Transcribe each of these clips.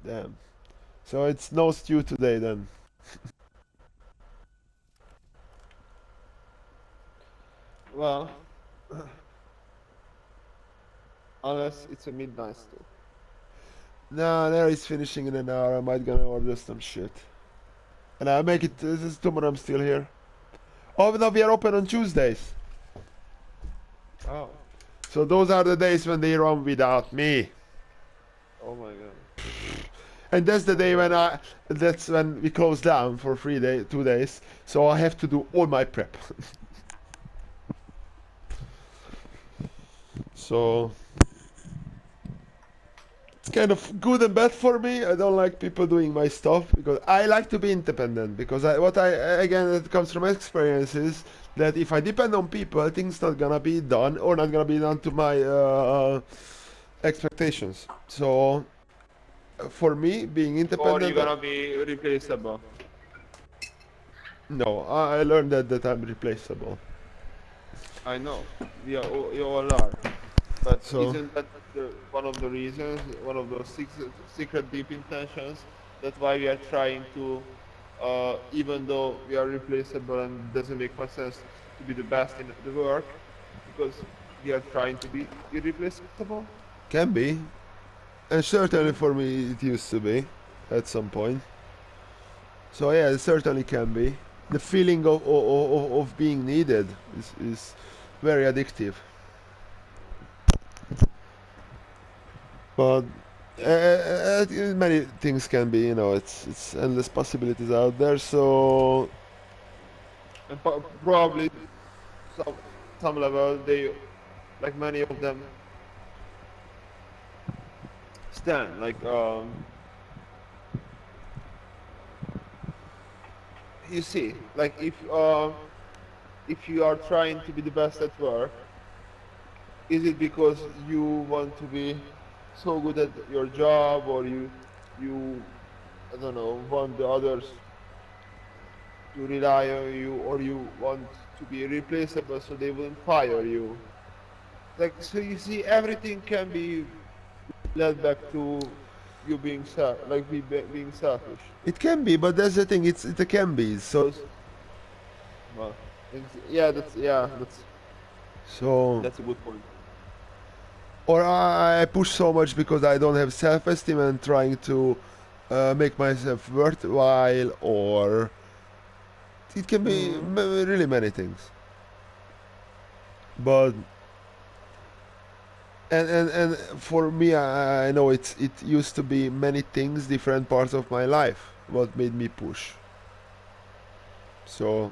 Damn. So it's no stew today then. Well, unless it's a midnight stew. Nah, there is finishing in an hour. I might gonna order some shit. And I'll make it. This is tomorrow. I'm still here. Oh no, we are open on Tuesdays. Oh, So those are the days when they run without me. oh my god. And that's the day when that's when we close down for 2 days. So I have to do all my prep. So it's kind of good and bad for me. I don't like people doing my stuff because I like to be independent. Because again, it comes from experiences that if I depend on people, things not gonna be done or not gonna be done to my expectations. So for me, being Or you're independent, gonna be replaceable. no, I learned that I'm replaceable. I know. You all are. But So isn't that one of the reasons, one of those secret deep intentions, that's why we are trying to, even though we are replaceable and doesn't make much sense to be the best in the work, because we are trying to be irreplaceable? can be, and certainly Hmm. for me it used to be, at some point. So yeah, it certainly can be. The feeling of being needed is very addictive. But many things can be, it's endless possibilities out there. So And probably some some level they, like many of them, stand like you see, like if you are trying to be the best at work, is it because you want to be so good at your job, or you I don't know, want the others to rely on you, or you want to be replaceable so they won't fire you? Like, so you see, everything can be led back to you being being selfish. it can be, but that's the thing. It can be. So Because, well, yeah, so that's a good point. or I push so much because I don't have self-esteem and trying to make myself worthwhile, or it can be Hmm. really many things. But and for me, I know it used to be many things, different parts of my life, what made me push. So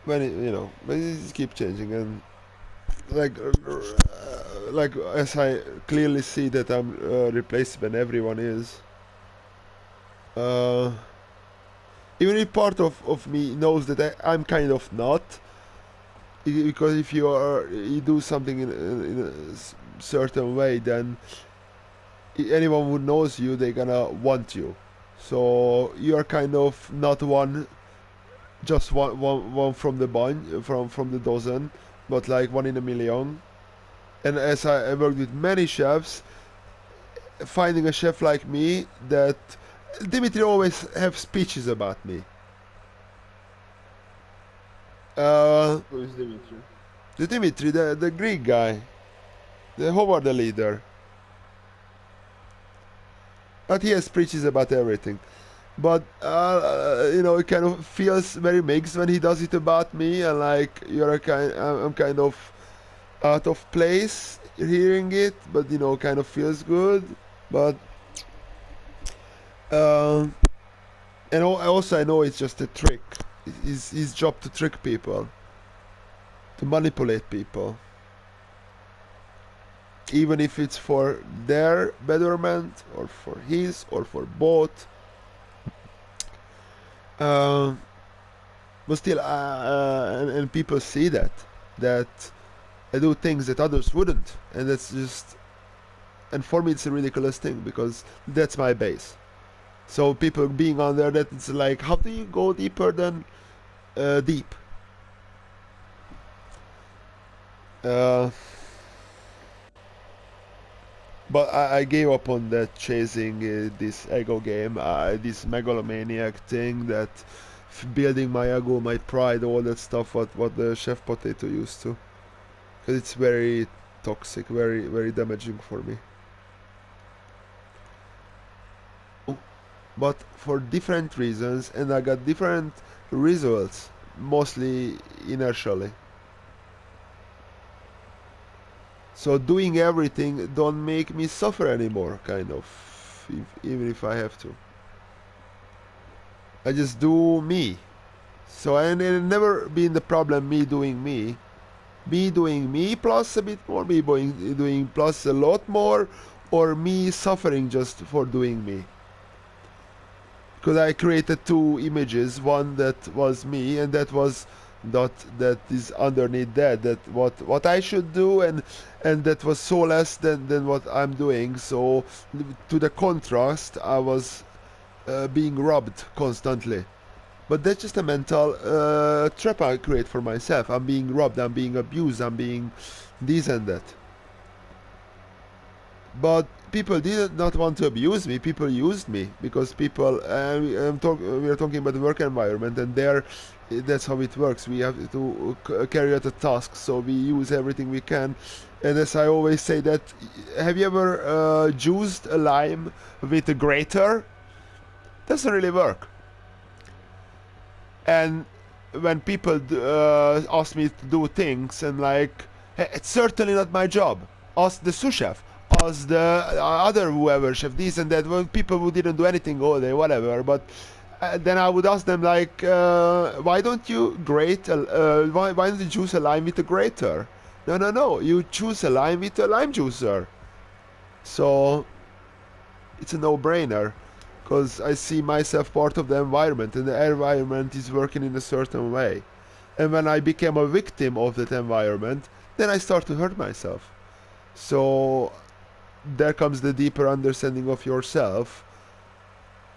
when it keep changing, and like as I clearly see that I'm replaced when everyone is. Uh, Even if part of me knows that I'm kind of not, because if you do something in a certain way, then anyone who knows you, they're gonna want you. So you're kind of not just one from the bunch, from the dozen, but like one in a million. And as I worked with many chefs, finding a chef like me that Dimitri always have speeches about me. Uh, Who is Dimitri? the Dimitri, the Greek guy, the Howard the leader. But he has preaches about everything. But it kind of feels very mixed when he does it about me, and like I'm kind of out of place hearing it, but kind of feels good. But uh, and also I know it's just a trick. It's his job to trick people, to manipulate people, even if it's for their betterment or for his or for both. Uh, but still, and people see that I do things that others wouldn't, and that's just, and for me it's a ridiculous thing because that's my base. So people being on there, that it's like, how do you go deeper than deep? Uh, But I gave up on that chasing this ego game, this megalomaniac thing that building my ego, my pride, all that stuff. What the chef potato used to. 'Cause it's very toxic, very damaging for me. But for different reasons, and I got different results, mostly inertially. So doing everything don't make me suffer anymore, kind of, even if I have to. I just do me. So and it never been the problem me doing me plus a bit more, me doing plus a lot more, or me suffering just for doing me. Because I created two images, one that was me and that was that is underneath that what I should do, and that was so less than what I'm doing. So to the contrast I was being robbed constantly. But that's just a mental trap I create for myself. I'm being robbed, I'm being abused, I'm being this and that. But people did not want to abuse me. People used me because people. We are talking about the work environment, and there, that's how it works. We have to carry out a task, so we use everything we can. And as I always say, that have you ever juiced a lime with a grater? Doesn't really work. And when people ask me to do things, and like, hey, it's certainly not my job. Ask the sous chef. Ask the other whoever chef this and that. Well, people who didn't do anything all day, whatever. But then I would ask them like, why don't you grate? Why don't you juice a lime with a grater? No, no, no. You choose a lime with a lime juicer. So it's a no-brainer because I see myself part of the environment, and the environment is working in a certain way. And when I became a victim of that environment, then I start to hurt myself. So there comes the deeper understanding of yourself,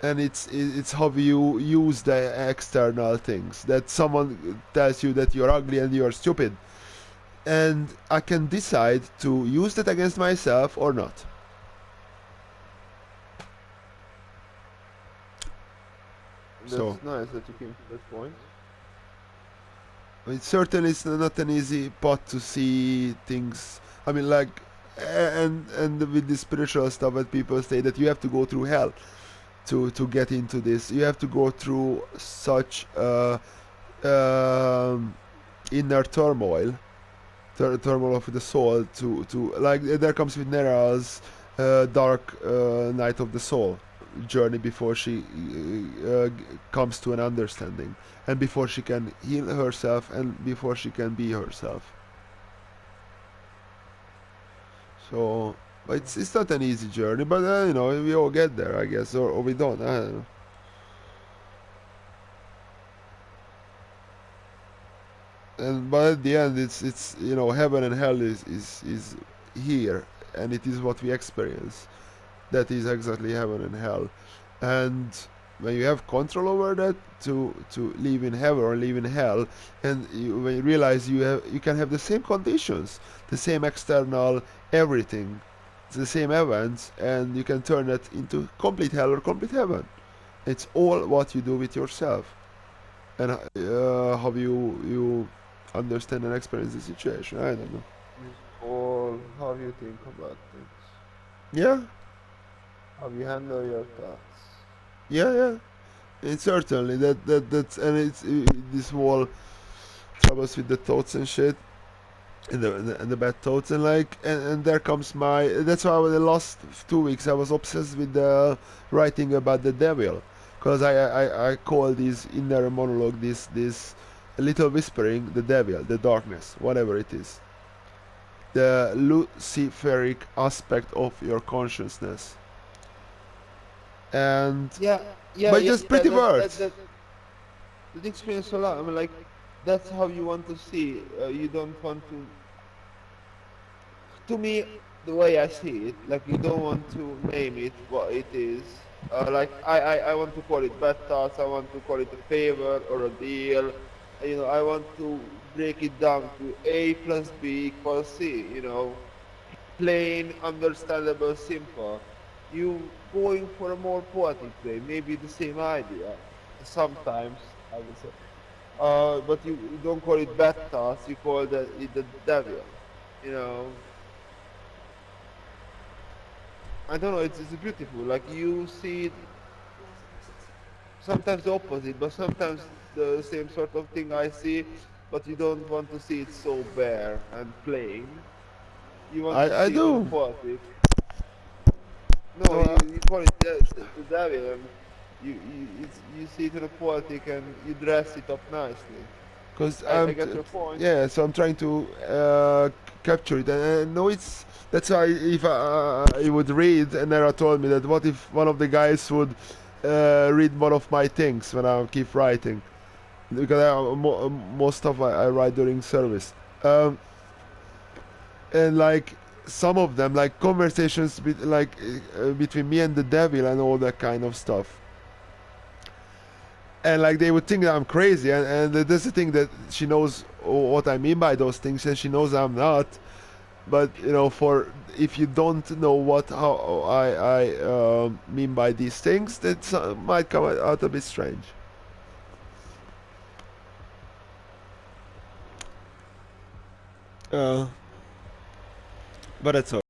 and it's how you use the external things. That someone tells you that you're ugly and you're stupid, and I can decide to use that against myself or not. That's So nice that you came to that point. it certainly is not an easy path to see things. I mean, like, and with the spiritual stuff that people say that you have to go through hell to get into this. You have to go through such inner turmoil, turmoil of the soul. To like there comes with Nera's dark night of the soul journey before she comes to an understanding, and before she can heal herself, and before she can be herself. So it's not an easy journey, but we all get there, I guess, or we don't. I don't know. And but at the end, it's heaven and hell is here, and it is what we experience. That is exactly heaven and hell, and when you have control over that, to live in heaven or live in hell, and when you realize you can have the same conditions, the same external everything, the same events, and you can turn that into complete hell or complete heaven. It's all what you do with yourself, and how you understand and experience the situation. I don't know. It's all how you think about things, Yeah, how you handle your thoughts. yeah, yeah. And certainly that's and it's this whole troubles with the thoughts and shit, and the bad thoughts, and like and there comes my. That's why the last 2 weeks I was obsessed with the writing about the devil, because I call this inner monologue, this little whispering, the devil, the darkness, whatever it is, the luciferic aspect of your consciousness, and Yeah, yeah, by yeah. just pretty words. That explains a lot. I mean, like, that's how you want to see. You don't want to me, the way I see it, like you don't want to name it what it is. Like I want to call it bad thoughts. I want to call it a favor or a deal. I want to break it down to A plus B equals C. plain, understandable, simple. You going for a more poetic way, maybe the same idea. Sometimes I would say, but you don't call it bad thoughts. You call it the devil. You know, I don't know. It's beautiful. Like you see it sometimes the opposite, but sometimes the same sort of thing I see, but you don't want to see it so bare and plain. You want to I see it on a do. poetic. No, No, you call it the devil, and you see it on a poetic, and you dress it up nicely. because I get your point. yeah, so I'm trying to capture it, and no, it's that's why if I would read, and Nera told me that what if one of the guys would read one of my things when I keep writing, because most stuff I write during service, and like some of them, like conversations between me and the devil and all that kind of stuff. And like they would think that I'm crazy, and that's the thing that she knows what I mean by those things, and she knows I'm not. But you know, for if you don't know what how I mean by these things, that might come out a bit strange. Uh, but that's all.